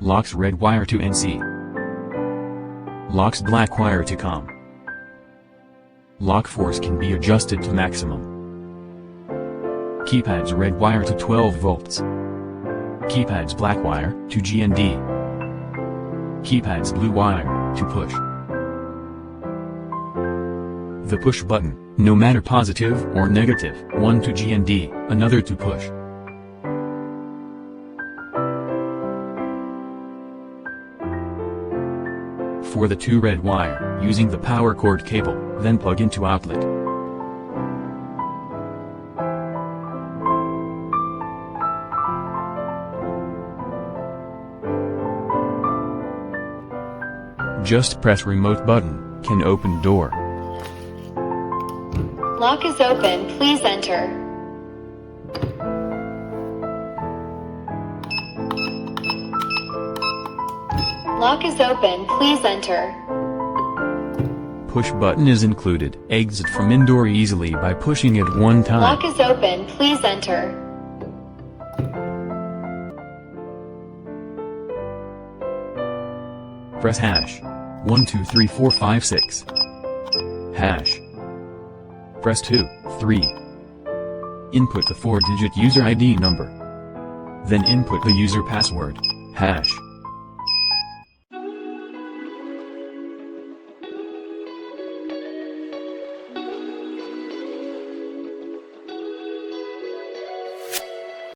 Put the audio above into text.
Locks red wire to NC. Locks black wire to COM. Lock force can be adjusted to maximum. Keypad's red wire to 12 volts. Keypad's black wire to GND. Keypad's blue wire to push. The push button, no matter positive or negative, one to GND, another to push. For the 2 red wire, using the power cord cable, then plug into outlet. Just press remote button, can open door. Lock is open, please enter. Lock is open, please enter. Push button is included. Exit from indoor easily by pushing it one time. Lock is open, please enter. Press hash. 1 2 3 4 5 6. Hash. Press 2, 3. Input the 4-digit user ID number. Then input the user password. Hash.